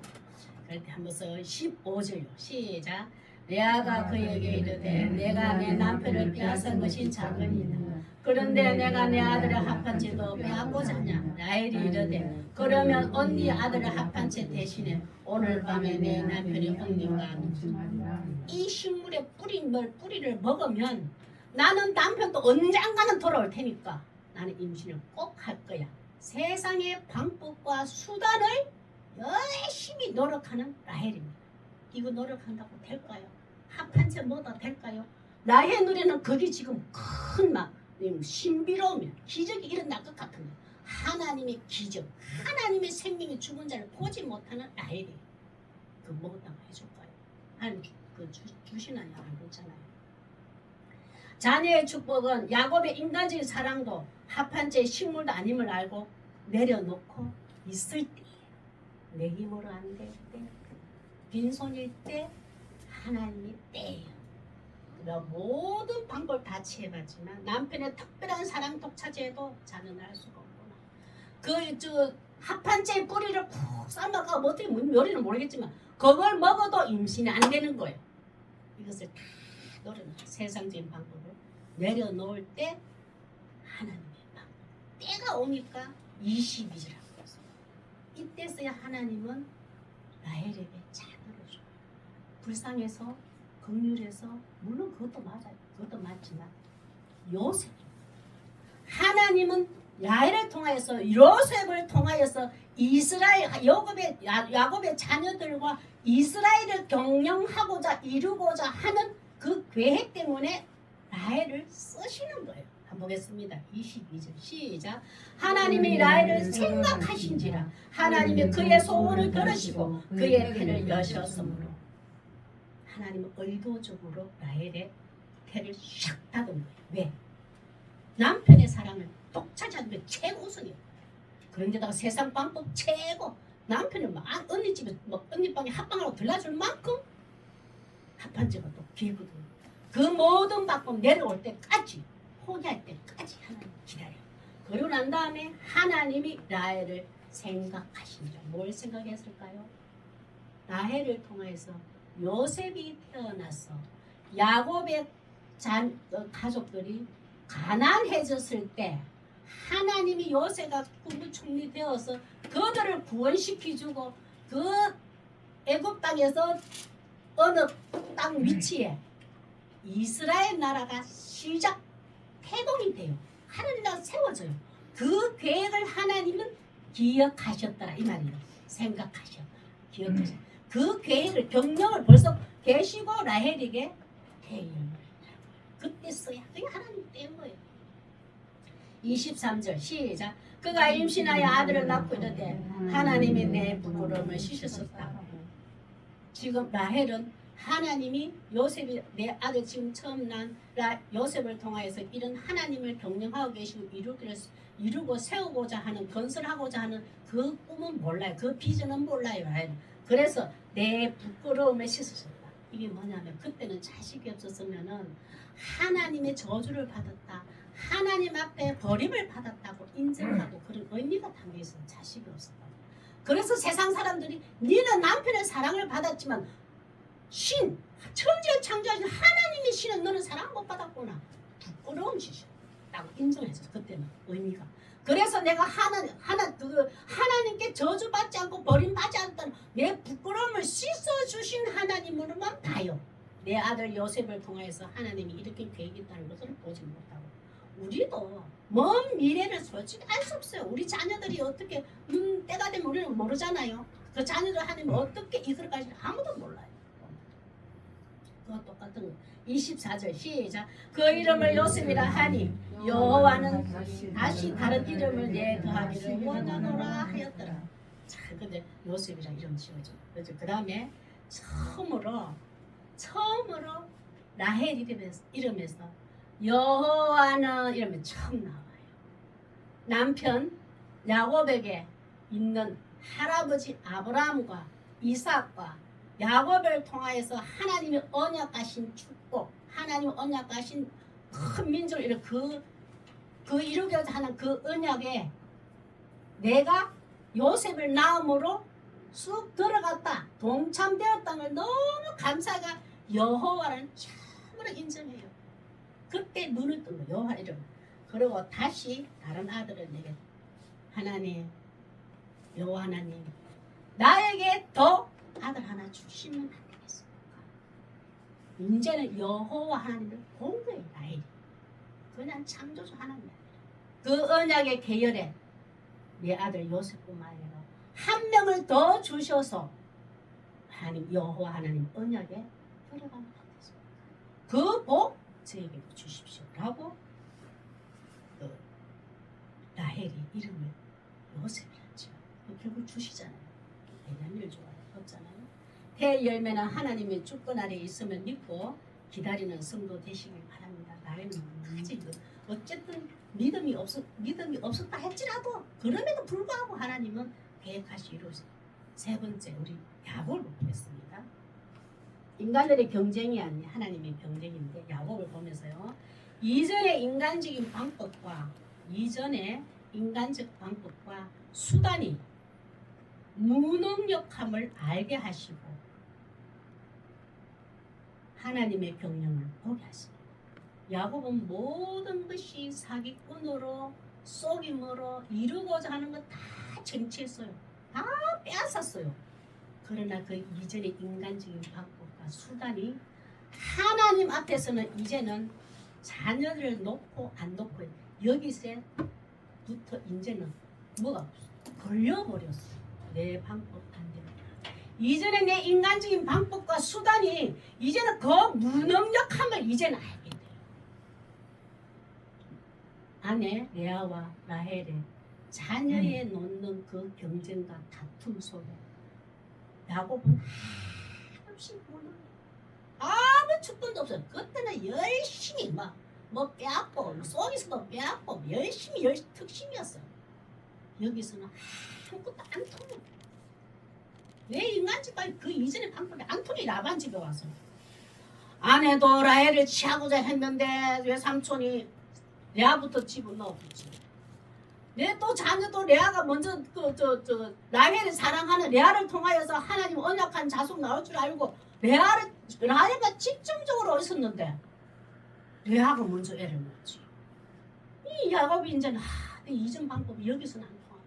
그럴 때 한번 써 15절요. 시작. 레아가 그에게 이르되 내가 내 남편을 빼앗은 것이 작으니라. 그런데 내가 내 아들의 합판체도 빼앗고자 하냐. 라헬이 이르되 그러면 언니 아들의 합판체 대신에 오늘 밤에 내 남편의 언니가 이 식물의 뿌리를 먹으면 나는 남편도 언젠가는 돌아올 테니까 나는 임신을 꼭 할 거야. 세상의 방법과 수단을 열심히 노력하는 라헬입니다. 이거 노력한다고 될까요? 합판체 뭐다 될까요? 라헬 눈에는 그게 지금 큰 막 신비로우면 기적이 일어날 것 같은 거예요. 하나님의 기적, 하나님의 생명이 죽은 자를 보지 못하는 라헬이 그 먹었다고 해줄까요? 하나님 주시나요? 안 그렇잖아요. 자녀의 축복은 야곱의 인간적인 사랑도 합판체의 식물도 아님을 알고 내려놓고 있을 때, 내 힘으로 안 될 때, 빈손일 때 하나님의 때예요. 그러니까 모든 방법을 다 취해봤지만 남편의 특별한 사랑 독차지해도 자녀는 할 수가 없구나. 합판체의 뿌리를 푹 삶아가 뭐 어떻게 요리는 모르겠지만 그걸 먹어도 임신이 안 되는 거예요. 이것을 다 노려놓고 세상적인 방법을 내려놓을 때 하나님의 방법. 때가 오니까 22절하고 있어요. 이때서야 하나님은 라헬에게 자녀를 줘요. 불쌍해서 긍휼해서 물론 그것도 맞아요. 그것도 맞지만 요셉 하나님은 라헬을 통하여서 요셉을 통하여서 이스라엘 야곱의 자녀들과 이스라엘을 경영하고자 이루고자 하는 그 계획 때문에 라헬을 쓰시는 거예요. 한번 보겠습니다. 22절 시작. 하나님이 라헬을 생각하신지라 하나님이 그의 소원을 들으시고 그의 태를 여셨으므로 하나님은 의도적으로 라헬의 태를 샥 닫은 거예요. 왜? 남편의 사랑을 독차지하는 게 최고 우선이에요. 그런데다가 세상 방법 최고 남편을 막 언니 집에 언니 방에 합방하고 들라줄 만큼 합판제가 또 길거든요. 그 모든 방법 내려올 때까지 포기할 때까지 하나님 기다려요. 그러고 난 다음에 하나님이 라헬을 생각하신다. 뭘 생각했을까요? 라헬을 통해서 요셉이 태어나서 야곱의 가족들이 가난해졌을 때 하나님이 요셉가 국무총리 되어서 그들을 구원시켜주고 그 애굽 땅에서 어느 땅 위치에 이스라엘 나라가 시작 태동이 돼요. 하늘나라 세워져요. 그 계획을 하나님은 기억하셨더라 이 말이에요. 생각하셨더라. 기억하셨더라. 그 계획을 경영을 벌써 계시고 라헬에게 태연을 그때 써야 그게 하나님 때인 거예요. 23절 시작. 그가 임신하여 아들을 낳고 이르되 하나님이 내 부끄러움을 씻으셨다. 지금 라헬은 하나님이 요셉이 내 아들 지금 처음 난 요셉을 통하여서 이런 하나님을 경영하고 계시고 이루고 세우고자 하는 건설하고자 하는 그 꿈은 몰라요. 그 비전은 몰라요. 그래서 내 부끄러움을 씻으셨다. 이게 뭐냐면 그때는 자식이 없었으면은 하나님의 저주를 받았다. 하나님 앞에 버림을 받았다고 인정하고 그런 의미가 담겨 있어요. 자식이 없었다. 그래서 세상 사람들이 니는 남편의 사랑을 받았지만 천지를 창조하신 하나님의 신은 너는 사랑 못 받았구나. 부끄러운 짓이라고 인정했어요. 그때는 의미가. 그래서 내가 하나님께 저주받지 않고 버림받지 않다는 내 부끄러움을 씻어주신 하나님으로만 봐요. 내 아들 요셉을 통해서 하나님이 이렇게 계획이 있다는 것을 보지 못하고 우리도 먼 미래를 솔직히 알 수 없어요. 우리 자녀들이 어떻게 때가 되면 우리는 모르잖아요. 그 자녀들 하나님 어떻게 이끌어갈지 아무도 몰라요. 그거 똑같은 거. 24절 시작. 그 이름을 요셉이라 하니 여호와는 다시 다른 이름을 내 더하기를 원하노라 하였더라. 자, 근데 요셉이라 이름 지어줘. 그렇죠. 그 다음에 처음으로 라헬 이름에서 여호와는 이름이 처음 나와요. 남편 야곱에게 있는 할아버지 아브라함과 이삭과 야곱을 통하여서 하나님이 언약하신 축복, 하나님 언약하신 큰 민족을 그 이루고자 하는 그 언약에 내가 요셉을 낳음으로 쑥 들어갔다, 동참되었다는 걸 너무 감사가 여호와를 참으로 인정해요. 그때 눈을 뜬 거예요. 여호와 이름. 그리고 다시 다른 아들을 내게 하나님, 여호와 하나님, 나에게 더 아들 하나 주시면 안 되겠습니까? 이제는 여호와 하나님을 본 거예요. 라헬이. 그냥 창조주 하나님. 그 언약의 계열에 내 아들 요셉뿐만 아니라 한 명을 더 주셔서 하나님 여호와 하나님 언약에 들어가면 안 되겠습니까? 그 복 저에게도 주십시오라고 라헬이 이름을 요셉이라죠. 결국 주시잖아요. 내년일 좋아요. 없잖아요. 대열매는 하나님의 주권 아래 있으면 믿고 기다리는 성도 되시길 바랍니다. 나는 아직 어쨌든 믿음이 없었다 할지라도 그럼에도 불구하고 하나님은 계획하시 이루세요. 세 번째 우리 야곱을 보겠습니다. 인간들의 경쟁이 아닌 하나님의 경쟁인데 야곱을 보면서요. 이전의 인간적 방법과 수단이 무능력함을 알게 하시고 하나님의 경영을 보게 하십니다. 야곱은 모든 것이 사기꾼으로 속임으로 이루고자 하는 거 다 쟁취했어요. 다 빼앗았어요. 그러나 그 이전의 인간적인 방법과 수단이 하나님 앞에서는 이제는 자녀를 놓고 안 놓고 여기서부터 이제는 뭐가 걸려버렸어. 내 방법 안 됩니다. 이전에 내 인간적인 방법과 수단이 이제는 그 무능력함을 이제는 알게 돼요. 아내 레아와 라헬의 자녀에 놓는 그 경쟁과 다툼 속에 야곱은 한없이 무능, 아무 축복도 없어요. 그때는 열심히 뭐 빼앗고 속에서도 빼앗고 열심히 특심이었어요. 여기서는 아무것도 안 통해. 내 인간집까지 그 이전의 방법이 안 통해. 라반 집에 와서 아내도 라헬을 취하고자 했는데 왜 삼촌이 레아부터 집어넣었지. 내 또 자녀도 레아가 먼저 라헬을 사랑하는 레아를 통하여서 하나님 언약한 자손 나올 줄 알고 라헬가 집중적으로 있었는데 레아가 먼저 애를 낳지. 이 야곱이 이제는 내 이전 방법이 여기서는 안 통하.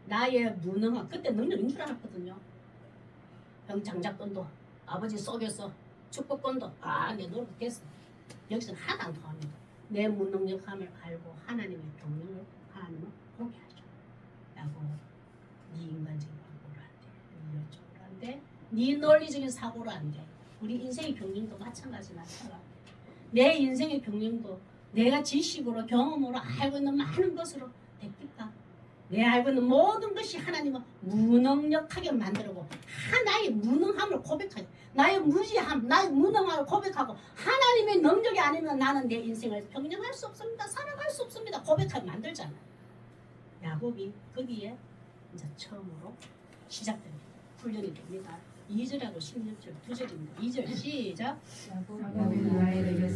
나의 무능함, 그때 능력인 줄 알았거든요. 형 장자권도 아버지 속여서 축복권도 내 노력했어. 여기서는 하나도 안 통합니다. 내 무능력함을 알고 하나님의 경영을 하나님은 보게 하죠. 라고 네 인간적인 방법으로 안 돼. 네 열정으로 안 돼. 네 논리적인 사고로 안 돼. 우리 인생의 경영도 마찬가지나 내 인생의 경영도 내가 지식으로 경험으로 알고 있는 많은 것으로 됩니까? 내 알고 있는 모든 것이 하나님은 무능력하게 만들고 나의 무능함을 고백하죠. 나의 무지함, 나의 무능함을 고백하고 하나님의 능력이 아니면 나는 내 인생을 경영할 수 없습니다. 살아갈 수 없습니다. 고백하게 만들잖아요. 야곱이 거기에 이제 처음으로 시작됩니다. 훈련이 됩니다. 2절하고 16절 2절입니다. 2절 시작.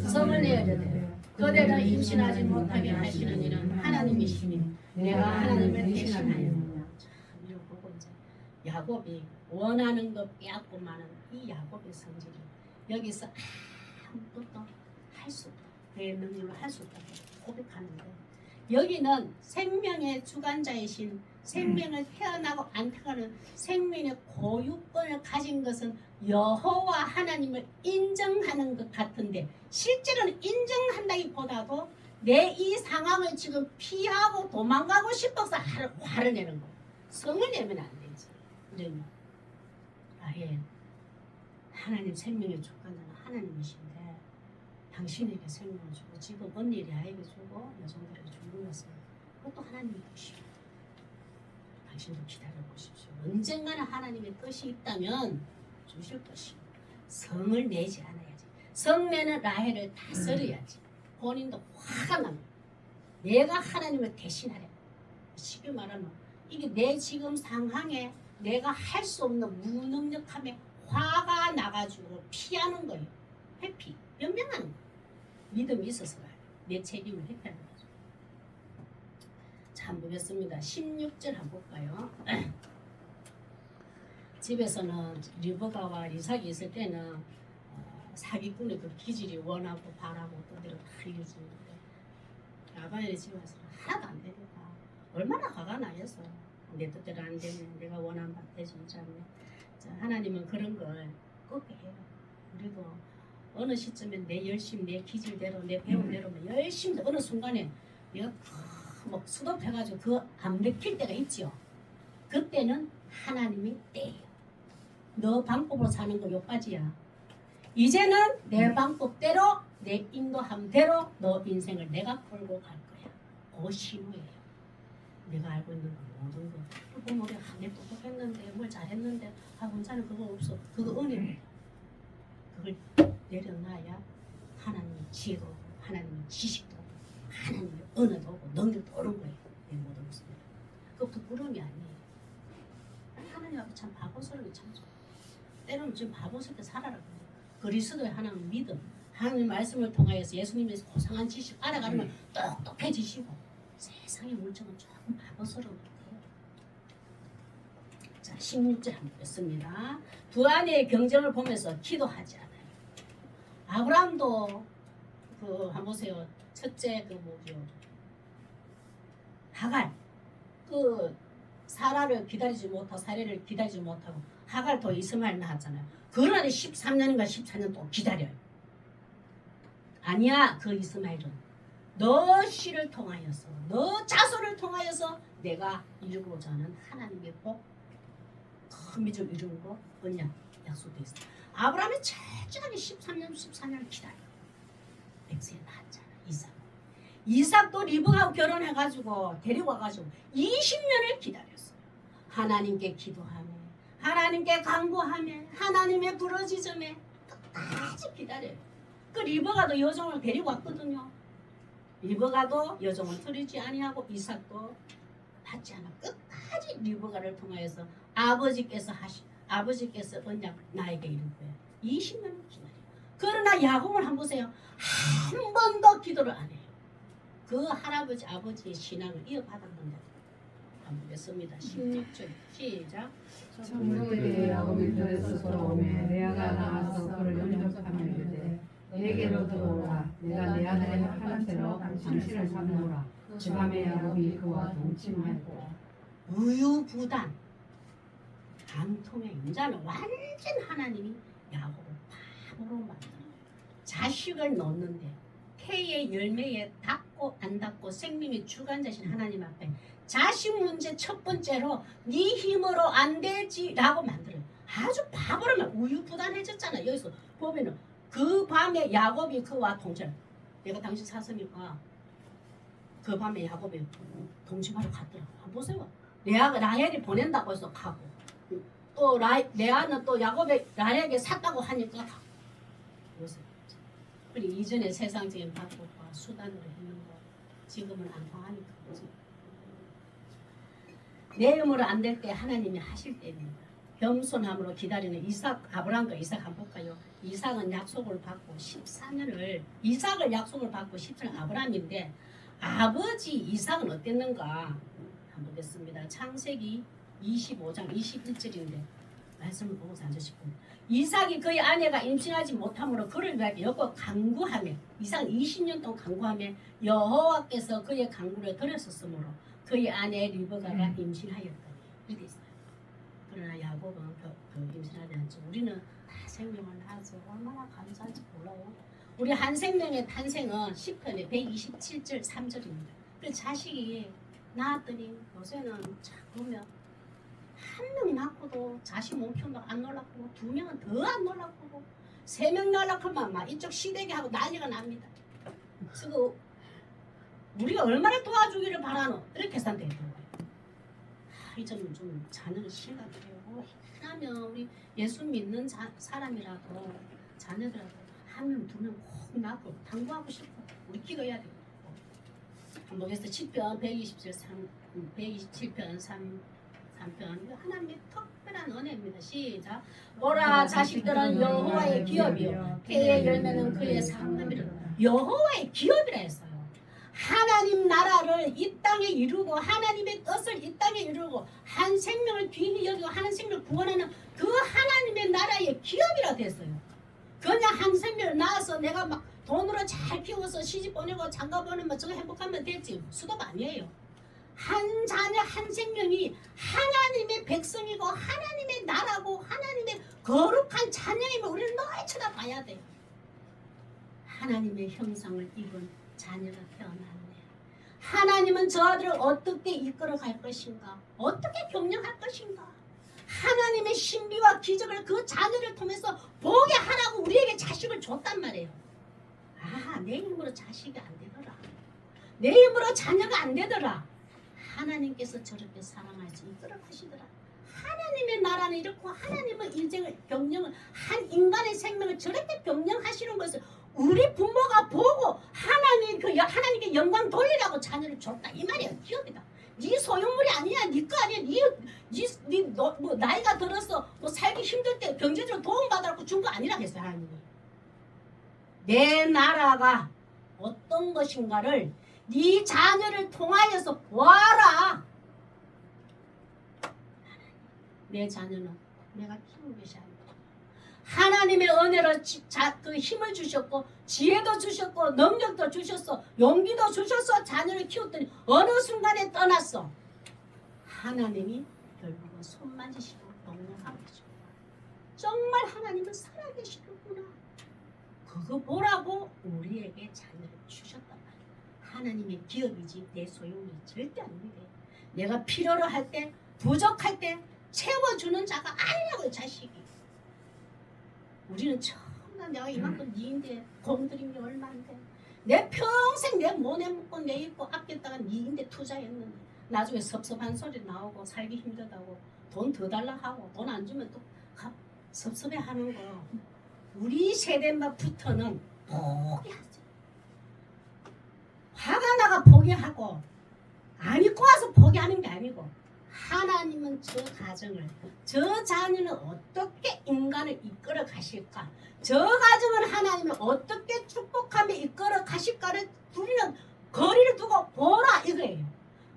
성을 내어야 돼. 그대를 임신하지 못하게 하시는 이는 하나님이시니 내가 하나님을 대신하였느냐. 참 이거 보고 이제 야곱이 원하는 것 빼앗고 마는 이 야곱의 성질이 여기서 아무것도 할 수 없다. 내 능력으로 할 수 없다고 고백하는데 여기는 생명의 주관자이신 생명을 태어나고 안 태어나는 생명의 고유권을 가진 것은 여호와 하나님을 인정하는 것 같은데 실제로는 인정한다기보다도 내 이 상황을 지금 피하고 도망가고 싶어서 화를 내는 거. 성을 내면 안 되지. 이러면 하나님 생명의 주권자는 하나님이신데 당신에게 생명을 주고 지금 언니 레아에게 주고 여성들에게 주는 것은 그것도 하나님의 뜻이에요. 당신도 기다려보십시오. 언젠가는 하나님의 뜻이 있다면 주실 것이고 성을 내지 않아야지. 성내는 라헬을 다스려야지. 본인도 화가 나면 내가 하나님을 대신하래. 쉽게 말하면 이게 내 지금 상황에 내가 할 수 없는 무능력함에 화가 나가지고 피하는 거예요. 회피, 연명하는 거예요. 믿음이 있어서 내 책임을 회피하는 거죠. 자, 한번 보겠습니다. 16절 한번 볼까요? 집에서는 리브가와 이삭이 있을 때는 사기꾼의 그 기질이 원하고 바라고 그대로 다 이루어지는데 라반의 집에 와서는 하나도 안 되니까 얼마나 화가 나겠어. 내 뜻대로 안 되면 내가 원하는 바 되지 않네. 자, 하나님은 그런 걸 끄게 해요. 우리도 어느 시점에 내 열심, 내 기질대로, 내 배운 대로 열심히 어느 순간에 내가 막 수동해가지고 그 안 맥힐 때가 있죠. 그때는 하나님이 때예요. 너 방법으로 사는 거 욕바지야. 이제는 내 방법대로 내 인도함대로 너 인생을 내가 끌고 갈 거야. 그 신호예요. 내가 알고 있는 거 모든 거. 보면 우리 한해 똑똑했는데 뭘 잘했는데 혼자는 그거 없어. 그거 은혜예요. 그걸 내려놔야 하나님의 지혜도 하나님의 지식도 하나님의 은혜도 오고 능력도 오는 거예요. 내 모든 것은. 그거 부끄러움이 아니에요. 하나님 앞에 참 바보스럽게 참 때로는 좀 바보스럽게 살아라. 그리스도의 하나님 믿음 하나님 말씀을 통하여서 예수님의 고상한 지식 알아가면 똑똑해지시고 세상의 물정은 조금 바보스러운 것 같아요. 자, 16절 한번 읽습니다. 두 아내의 경쟁을 보면서 기도하지 않아요. 아브라함도 그 한번 보세요. 첫째 그 뭐죠? 하갈 그 사라를 기다리지 못하고 사례를 기다리지 못하고 하갈 또 이스마엘 낳았잖아요. 그러나 13년인가 14년 또 기다려요. 아니야, 그 이스마엘은 너 씨를 통하여서 너 자손을 통하여서 내가 이루고자 하는 하나님의 복 큰 민족을 이루는 거 언약 약속돼 있어. 아브라함이 철저하게 13년 14년을 기다려. 백세 낳았잖아. 이삭도 리브하고 결혼해가지고 데리고 와가지고 20년을 기다렸어요. 하나님께 기도하며 하나님께 간구하며 하나님의 부르짖음에 끝까지 기다려요. 그 리브가도 여종을 데리고 왔거든요. 리브가도 여종을 들이지 아니하고 이삭도 받지 않아. 끝까지 리브가를 통하여서 아버지께서 언약 나에게 이룰 거예요. 20년을 기다려요. 그러나 야곱을 한번 보세요. 한 번도 기도를 안 해요. 그 할아버지 아버지의 신앙을 이어받았는데 한번 보겠습니다. 16절 시작. 청년들이 야곱이 들에서 돌아오매 레아가 나와서 그를 영접하며 이르되 내게로 들어오라. 내가 내 아들의 하나대로 당신을 삼노라. 그 밤에 야곱이 그와 동침하였고 우유부단 간통의 인자는 완전 하나님이 야곱을 바보로 만들어요. 자식을 놓는데 태의 열매에 닿고 안 닿고 생명의 주관자신 하나님 앞에 자식 문제 첫 번째로 네 힘으로 안 되지라고 만들어요. 아주 바보로 우유부단해졌잖아요. 여기서 보면은 그 밤에 야곱이 그와 동침. 내가 당신 사슴이니까 그 밤에 야곱이 동침하러 갔더라. 한번 보세요. 레아가 라헬이 보낸다고 해서 가고 또 레아는 또 야곱의 라헬에게 샀다고 하니까 가고. 보세요. 그리고 이전에 세상적인 방법과 수단으로 했는 거 지금은 안 통하니까 그렇지. 내 힘으로 안 될 때 하나님이 하실 때입니다. 겸손함으로 기다리는 아브라함과 이삭 한번 볼까요? 이삭은 약속을 받고 14년을 이삭을 약속을 받고 14년 아브라함인데 아버지 이삭은 어땠는가 한번 보겠습니다. 창세기 25장 21절인데 말씀을 보고서 앉으시고 이삭이 그의 아내가 임신하지 못함으로 그를 위하여 여호와 간구하며 이삭은 20년 동안 간구하며 여호와께서 그의 간구를 들으셨으므로 그의 아내 리브가가 임신하였더니 이렇게 있어요. 그러나 야곱은 그 임신하지 않죠. 우리는 다 생명을 낳아서 얼마나 감사한지 몰라요. 우리 한 생명의 탄생은 10편에 127절 3절입니다. 그 자식이 낳았더니 요새는 참 보면 한 명 낳고도 자식 못 키운다고 안 놀라고, 2명은 더 안 놀라고, 3명 낳으면 막 이쪽 시댁이 하고 난리가 납니다. 그래서 우리가 얼마나 도와주기를 바라노? 이렇게 산대요. 이 점은 좀 자녀를 심각해요. 왜냐하면 우리 예수 믿는 사람이라도 자녀들하고 1명, 2명 꼭 낳고 당부하고 싶어. 우리 기도해야 돼요. 한번 보겠습니다. 10편 127편 3편 하나님의 특별한 은혜입니다. 시작. 오라 자식들은 여호와의 기업이요 태의 열매는 그의 상급이라. 여호와의 기업이라 했어요. 하나님 나라를 이 땅에 이루고 하나님의 뜻을 이 땅에 이루고 한 생명을 귀히 여기고 한 생명을 구원하는 그 하나님의 나라의 기업이라 됐어요. 그냥 한 생명을 낳아서 내가 막 돈으로 잘 키워서 시집 보내고 장가 보내면 저거 행복하면 됐지. 수도가 아니에요. 한 자녀 한 생명이 하나님의 백성이고 하나님의 나라고 하나님의 거룩한 자녀이면 우리는 늘 쳐다봐야 돼요. 하나님의 형상을 입은 자녀가 태어났네. 하나님은 저 아들을 어떻게 이끌어갈 것인가? 어떻게 경영할 것인가? 하나님의 신비와 기적을 그 자녀를 통해서 보게 하라고 우리에게 자식을 줬단 말이에요. 아, 내 힘으로 자식이 안 되더라. 내 힘으로 자녀가 안 되더라. 하나님께서 저렇게 사랑하시 이끌어가시더라. 하나님의 나라는 이렇고 하나님은 인생을 경영을 한 인간의 생명을 저렇게 경영하시는 것을 우리 부모가 보고 하나님께 영광 돌리라고 자녀를 줬다 이 말이야. 기업이다. 네 소유물이 아니야. 네 거 아니야. 뭐 나이가 들어서 뭐 살기 힘들 때 경제적으로 도움받으라고 준 거 아니라 했어요. 하나님이. 내 나라가 어떤 것인가를 네 자녀를 통하여서 보아라. 내 자녀는 내가 키운 것이 아니야. 하나님의 은혜로 그 힘을 주셨고 지혜도 주셨고 능력도 주셨어. 용기도 주셔서 자녀를 키웠더니 어느 순간에 떠났어. 하나님이 결국은 손 만지시고 동력하고 계십니다. 정말 하나님은 살아계시는구나. 그거 보라고 우리에게 자녀를 주셨단 말이야. 하나님의 기업이지 내 소유물이 절대 아닙니다. 내가 필요로 할 때 부족할 때 채워주는 자가 아니라고요. 자식이. 우리는 처음 내가 이만큼 니인데 공들인 게 얼마인데 내 평생 내 몸에 묻고 내 입고 아꼈다가 니인데 투자했는데 나중에 섭섭한 소리 나오고 살기 힘들다고 돈 더 달라 하고 돈 안 주면 또 섭섭해하는 거. 우리 세대부터는 포기하죠. 화가 나가 포기하고 안 입고 와서 포기하는 게 아니고 하나님은 저 가정을 저 자녀는 어떻게 인간을 이끌어 가실까? 저 가정을 하나님은 어떻게 축복하며 이끌어 가실까를 우리는 거리를 두고 보라 이거예요.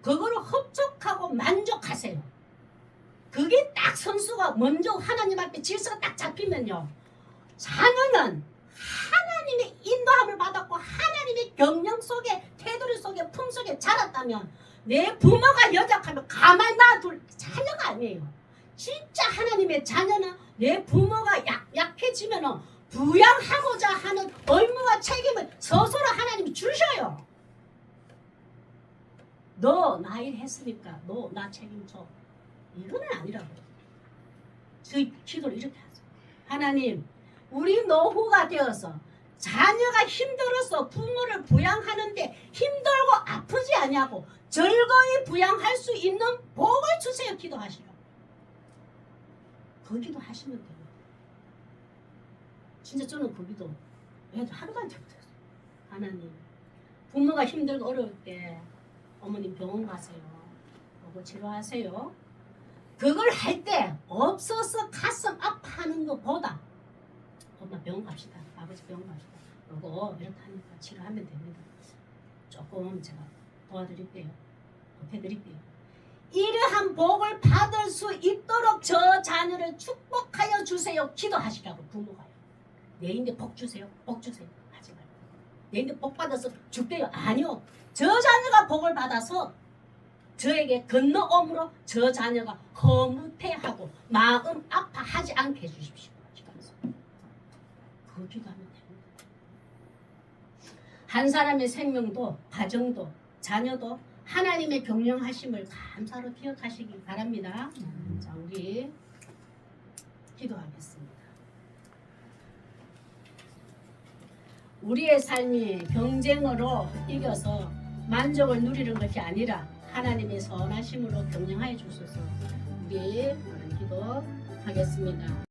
그거를 흡족하고 만족하세요. 그게 딱 선수가 먼저 하나님 앞에 질서가 딱 잡히면요. 자녀는 하나님의 인도함을 받았고 하나님의 경영 속에 테두리 속에 품 속에 자랐다면 내 부모가 여작하면 가만히 놔둘 자녀가 아니에요. 진짜 하나님의 자녀는 내 부모가 약해지면 부양하고자 하는 의무와 책임을 스스로 하나님이 주셔요. 너 나 일 했으니까 너 나 책임져. 이거는 아니라고. 저희 기도를 이렇게 하죠. 하나님 우리 노후가 되어서 자녀가 힘들어서 부모를 부양하는데 힘들고 아프지 않냐고 즐거이 부양할 수 있는 복을 주세요. 기도하시라. 그 기도 하시면 돼요. 진짜 저는 그 기도 하루도 안 못했어요. 하나님 부모가 힘들고 어려울 때 어머님 병원 가세요. 보고 치료하세요. 그걸 할 때 없어서 가슴 아파하는 것보다 엄마 병원 갑시다. 아버지 병원 갑시다. 그거 이렇게 하니까 치료하면 됩니다. 조금 제가 도와드릴게요. 보태드릴게요. 이러한 복을 받을 수 있도록 저 자녀를 축복하여 주세요. 기도하시라고 부모가요. 내인데 복 주세요. 복 주세요. 하지 말고. 내인데 복 받아서 죽대요. 아니요. 저 자녀가 복을 받아서 저에게 건너옴으로 저 자녀가 허무태하고 마음 아파하지 않게 해주십시오. 기도하세요. 그 기도하면 됩니다. 한 사람의 생명도 가정도 자녀도 하나님의 경영하심을 감사로 기억하시기 바랍니다. 자, 우리 기도하겠습니다. 우리의 삶이 경쟁으로 이겨서 만족을 누리는 것이 아니라 하나님의 선하심으로 경영하여 주소서. 우리 기도하겠습니다.